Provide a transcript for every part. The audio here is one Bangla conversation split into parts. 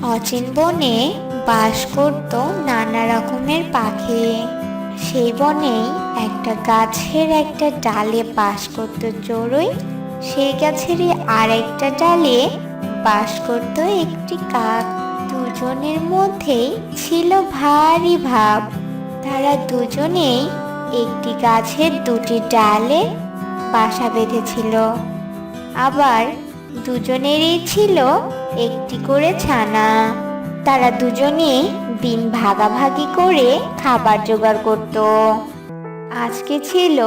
অচিন বনে বাস করত নানা রকমের পাখি। সেই বনেই একটা গাছের একটা ডালে বাস করত চড়ুই। সেই গাছেরই আর একটা ডালে বাস করত একটি কাক। দুজনের মধ্যেই ছিল ভারী ভাব। তারা দুজনেই একটি গাছের দুটি ডালে বাসা বেঁধেছিল। আবার দুজনেরই ছিল একটি করে ছানা। তারা দুজনেই দিন ভাগাভাগি করে খাবার জোগাড় করত। আজকে ছিল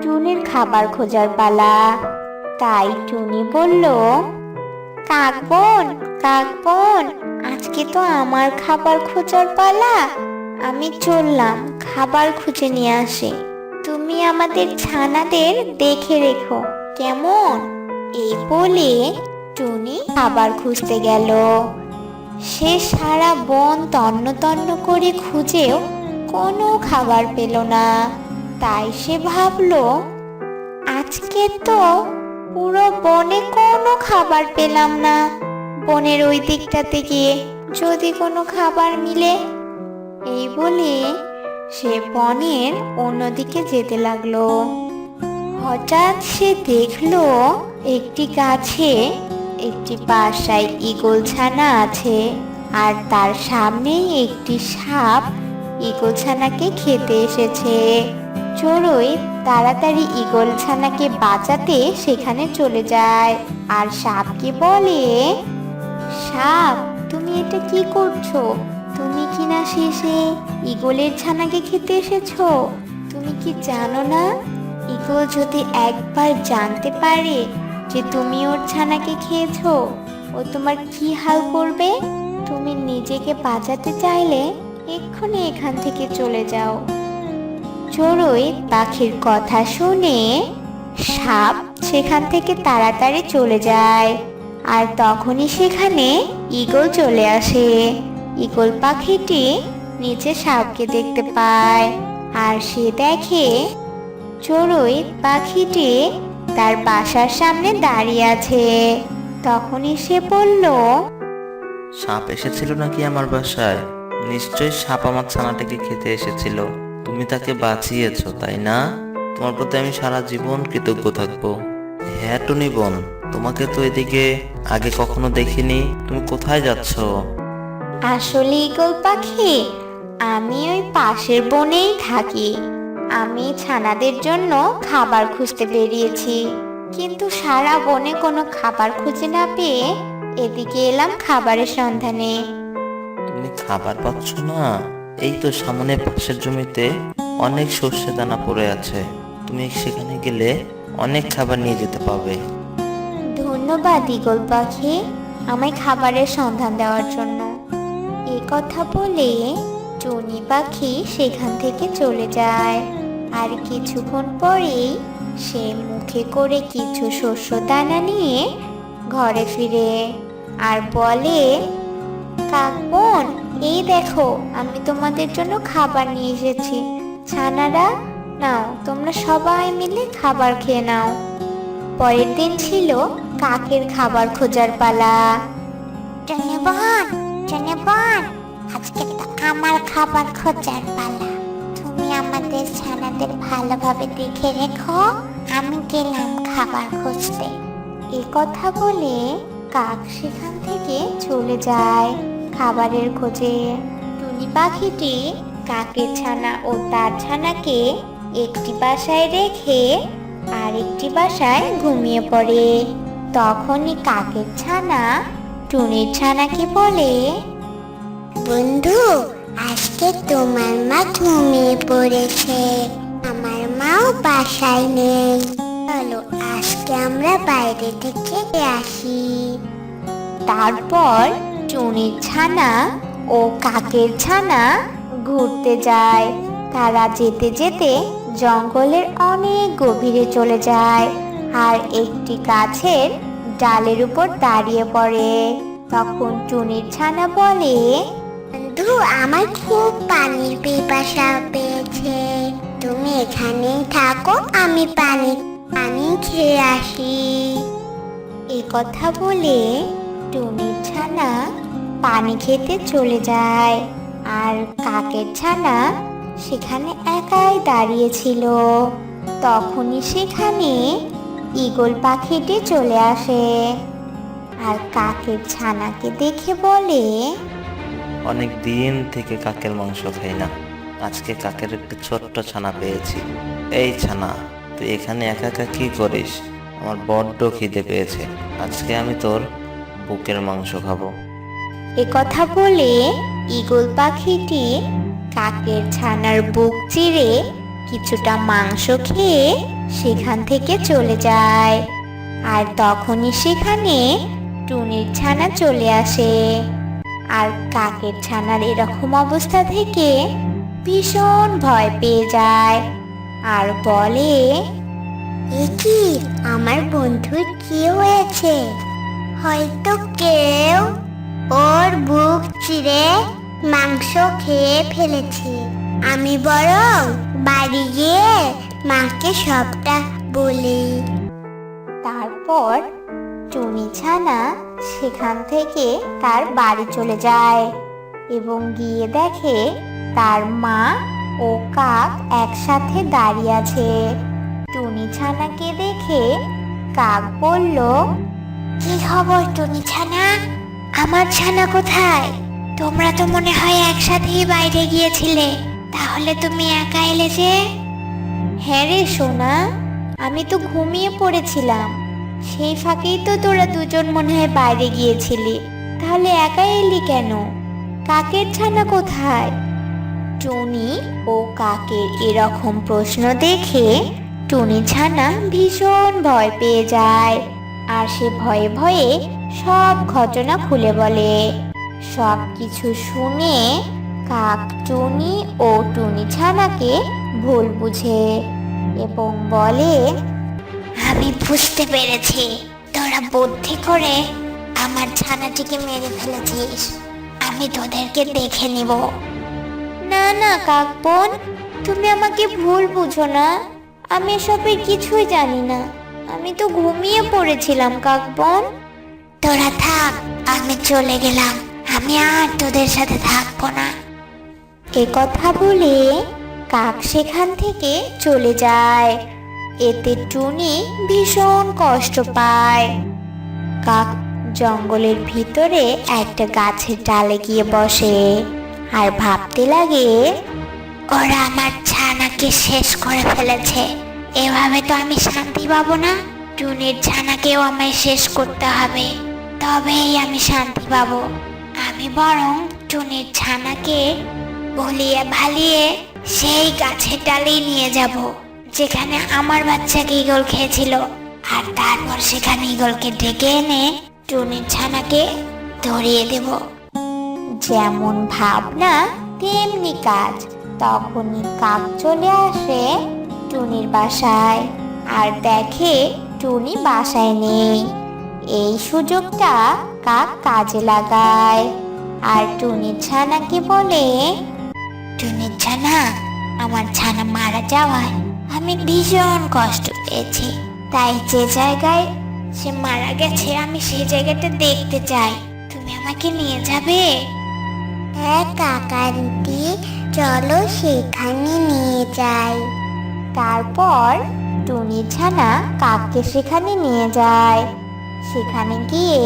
টুনির খাবার খোঁজার পালা। তাই টুনি বলল, কাক বোন, কাক বোন, আজকে তো আমার খাবার খোঁজার পালা। আমি চললাম খাবার খুঁজে নিয়ে আসি। তুমি আমাদের ছানাদের দেখে রেখো, কেমন? এই বলে টুনি খাবার খুঁজতে গেল। সে সারা বন তন্ন তন্ন করে খুঁজেও কোনো খাবার পেল না। তাই সে ভাবলো, আজকে তো পুরো বনে কোনো খাবার পেলাম না। বনের ওই দিকটাতে গিয়ে যদি কোনো খাবার মিলে। এই বলে সে বনের অন্যদিকে যেতে লাগলো। হঠাৎ সে দেখলো একটি গাছে একটি বাসায় ঈগল ছানা আছে, আর তার সামনেই একটি সাপ ঈগল ছানাকে খেতে এসেছে। চড়ুই তাড়াতাড়ি ঈগল ছানাকে বাঁচাতে সেখানে চলে যায়, আর সাপকে বলে, সাপ, তুমি এটা কি করছো? তুমি কি না শেষে ঈগলের ছানাকে খেতে এসেছো? তুমি কি জানো না, ঈগল যদি একবার জানতে পারে যে তুমি ওর ছানাকে খেয়েছো, ও তোমার কি হাল করবে? তুমি নিজেকে বাঁচাতে চাইলে এক্ষুনি এখান থেকে চলে যাও। চড়ুই পাখির কথা শুনে সাপ সেখান থেকে তাড়াতাড়ি চলে যায়। আর তখনই সেখানে ঈগল চলে আসে। ঈগল পাখিটি নিচে সাপকে দেখতে পায়, আর সে দেখে চড়ুই পাখিটি তার বাসার সামনে দাঁড়িয়ে আছে। তখনই সে বলল, সাপ এসেছিল নাকি আমার বাসায়? নিশ্চয়ই সাপ আমার ছানাটাকে খেতে এসেছিল। তুমি তাকে বাঁচিয়েছো, তাই না? তোমার প্রতি আমি সারা জীবন কৃতজ্ঞ থাকবো। হ্যাঁ টুনি বোন, তোমাকে তো এদিকে আগে কখনো দেখিনি। তুমি কোথায় যাচ্ছ? আসলে ঈগল পাখি, আমি ওই পাশের বনেই থাকি। আমি ছানাদের জন্য খাবার খুঁজতে বেরিয়েছি, কিন্তু সারা বনে কোনো খাবার খুঁজে না পেয়ে এদিকে এলাম খাবারের সন্ধানে। তুমি খাবার পাচ্ছ না? এই তো সামনে পাশের জমিতে অনেক সর্ষে দানা পড়ে আছে। তুমি সেখানে গেলে অনেক খাবার নিয়ে যেতে পারবে। ধন্যবাদ ঈগল পাখি, আমায় খাবারের সন্ধান দেওয়ার জন্য। এ কথা বলে টুনি পাখি সেখান থেকে চলে যায়। আর কিছুক্ষণ পরেই সে মুখে করে কিছু শস্য দানা নিয়ে ঘরে ফিরে আর বলে, কাক বোন, এই দেখো আমি তোমাদের জন্য খাবার নিয়ে এসেছি। ছানারা, নাও, তোমরা সবাই মিলে খাবার খেয়ে নাও। পরের দিন ছিল কাকের খাবার খোঁজার পালা। টুনি বোন, টুনি বোন, আজকে তো আমার খাবার খোঁজার পালা। তুমি আমাদের ছানাদের ভালোভাবে দেখে রেখো, আমি গেলাম খাবার খুঁজতে। এ কথা বলে কাক সেখান থেকে চলে যায় খাবারের খোঁজে। টুনি পাখিটি কাকের ছানা ও তার ছানাকে একটি বাসায় রেখে আরেকটি বাসায় ঘুমিয়ে পড়ে। তখনই কাকের ছানা টুনির ছানাকে বলে, বন্ধু, আজকে তোমার মা ঘুমিয়ে পড়েছে, আমার মাও বাসায় নেই। চলো আজকে আমরা বাইরে থেকে আসি। তারপর টুনির ছানা ও কাকের ছানা ঘুরতে যায়। তারা যেতে যেতে জঙ্গলের অনেক গভীরে চলে যায়, আর একটি গাছের ডালের উপর দাঁড়িয়ে পড়ে। তখন টুনির ছানা বলে, বন্ধু, আমার খুব পানির পিপাসা পেয়েছে, তুমি এখানেই থাকো, আমি পানি পানি খেয়ে আসি। এ কথা বলে টুনির ছানা পানি খেতে চলে যায়। আর কাকের ছানা সেখানে একাই দাঁড়িয়েছিল। তখনই সেখানে ঈগল পাখিটি চলে আসে আর কাকের ছানাকে দেখে বলে, অনেক দিন থেকে কাকের মাংস খাই না, আজকে কাকের একটা ছোট্ট ছানা পেয়েছি। এই ছানা, তুই এখানে একা একা কি করিস? আমার বড্ড খিদে পেয়েছে, আজকে আমি তোর বুকের মাংস খাবো। এ কথা বলে ঈগল পাখিটি কাকের ছানার বুক চিরে কিছুটা মাংস খেয়ে সেখান থেকে চলে যায়। আর তখনই সেখানে টুনির ছানা চলে আসে আর কাকের ছানার এরকম অবস্থা থেকে ভীষণ ভয় পেয়ে যায় আর বলে, এ কি, আমার বন্ধুর কি হয়েছে? হয়তো কেউ ওর বুক চিরে মাংস খেয়ে ফেলেছে। আমি বরং বাড়ি গিয়ে মাকে সবটা বলি। তারপর টুনি ছানা সেখান থেকে তার বাড়ি চলে যায় এবং গিয়ে দেখে তার মা ও কাক একসাথে দাঁড়িয়ে আছে। টুনি ছানাকে দেখে কাক বলল, কি খবর টুনি ছানা? আমার ছানা কোথায়? তোমরা তো মনে হয় একসাথেই বাইরে গিয়েছিলে, তাহলে তুমি একা এলে যে? হ্যাঁ রে সোনা, আমি তো ঘুমিয়ে পড়েছিলাম, সেই ফাঁকেই তো তোরা দুজন মনে হয় বাইরে গিয়েছিলি, তাহলে একা এলি কেন? কাকের ছানা কোথায়? টুনি ও কাকের এরকম প্রশ্ন দেখে টুনি ছানা ভীষণ ভয় পেয়ে যায় আর সে ভয়ে ভয়ে সব ঘটনা খুলে বলে। সব কিছু শুনে কাক টুনি ও টুনি ছানাকে ভুল বুঝে এবং বলে, আমি বুঝতে পেরেছি, তোরা বুদ্ধি করে আমার ছানাটিকে মেরে ফেলেছিস। আমি তোদেরকে দেখে নিব। না না কাক বোন, তুমি আমাকে ভুল বুঝো না, আমি এসবের কিছুই জানি না, আমি তো ঘুমিয়ে পড়েছিলাম কাক বোন। তোরা থাক, আমি চলে গেলাম, আমি আর তোদের সাথে থাকবো না। এ কথা বলে কাক সেখান থেকে চলে যায়। এতে টুনি ভীষণ কষ্ট পায়। কাক জঙ্গলের ভিতরে একটা গাছের ডালে গিয়ে বসে আর ভাবতে লাগে, ওরা আমার ছানাকে শেষ করে ফেলেছে, এভাবে তো আমি শান্তি পাবো না। টুনির ছানাকেও আমায় শেষ করতে হবে, তবেই আমি শান্তি পাবো। আমি বরং টুনির ছানাকে ভুলিয়ে ভালিয়ে সেই গাছের ডালেই নিয়ে যাব যেখানে আমার বাচ্চাকে ঈগল খেয়েছিল, আর তারপর সেখানে ঈগলকে ডেকে এনে টুনির ছানাকে ধরিয়ে দেব। যেমন ভাবনা তেমনি কাজ। তখনই কাক চলে আসে টুনির বাসায় আর দেখে টুনি বাসায় নেই। এই সুযোগটা কাক কাজে লাগায় আর টুনির ছানাকে বলে, টুনির ছানা, আমার ছানা মারা যাওয়ায় আমি ভীষণ কষ্ট পেয়েছি, তাই যে জায়গায় সে মারা গেছে আমি সেই জায়গাটা দেখতে চাই, তুমি আমাকে নিয়ে যাবে? হ্যাঁ কাকান্তি, চলো সেখানে নিয়ে যাই। তারপর টুনি ছানা কাককে সেখানে নিয়ে যায়। সেখানে গিয়ে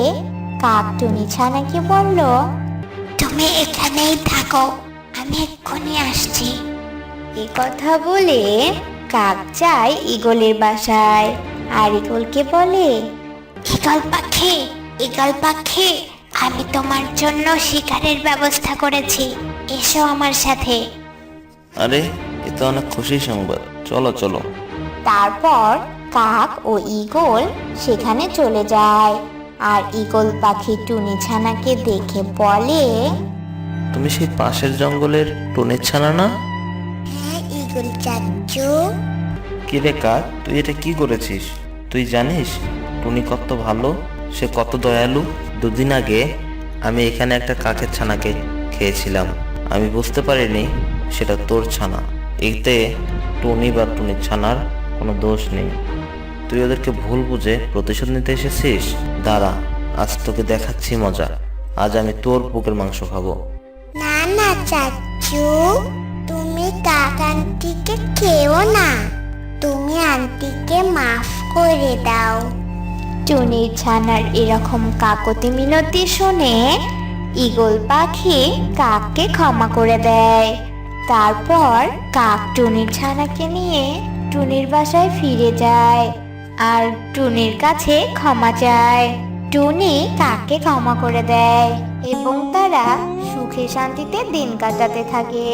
কাক টুনি ছানাকে বলল, তুমি এখানেই থাকো, আমি এক্ষুনি আসছি। এ কথা বলে কাক যায় ঈগলের বাসায় আর ঈগলকে বলে, ঈগল পাখি, ঈগল পাখি, আমি তোমার জন্য শিকারের ব্যবস্থা করেছি, এসো আমার সাথে। আরে, এ তো অনেক খুশি সংবাদ, চলো চলো। তারপর কাক ও ঈগল সেখানে চলে যায় আর ঈগল পাখি টুনি ছানাকে দেখে বলে, তুমি সেই পাশের জঙ্গলের টুনির ছানা না? হ্যাঁ ঈগল চাচ্চু। কি রে কাক, তুই এটা কি করেছিস? তুই জানিস টুনি কত ভালো, সে কত দয়ালু। দুদিন আগে আমি এখানে একটা কাকের ছানাকে খেয়েছিলাম, আমি বুঝতে পারিনি সেটা তোর ছানা। এতে টুনি বা টুনির ছানার কোনো দোষ নেই। তুই ওদেরকে ভুল বুঝে প্রতিশোধ নিতে এসেছিস। দাঁড়া, আজ তোকে দেখাচ্ছি মজা। আজ আমি তোর বুকের মাংস খাবো। না না চাচু, তুমি কাক আন্টিকে খেও না, তুমি আন্টিকে মাফ করে দাও। টুনির ছানার এরকম কাকতি মিনতি শুনে ঈগল পাখি কাককে ক্ষমা করে দেয়। তারপর কাক টুনির ছানাকে নিয়ে টুনির বাসায় ফিরে যায় আর টুনির কাছে ক্ষমা চায়। টুনি কাককে ক্ষমা করে দেয় এবং তারা সুখে শান্তিতে দিন কাটাতে থাকে।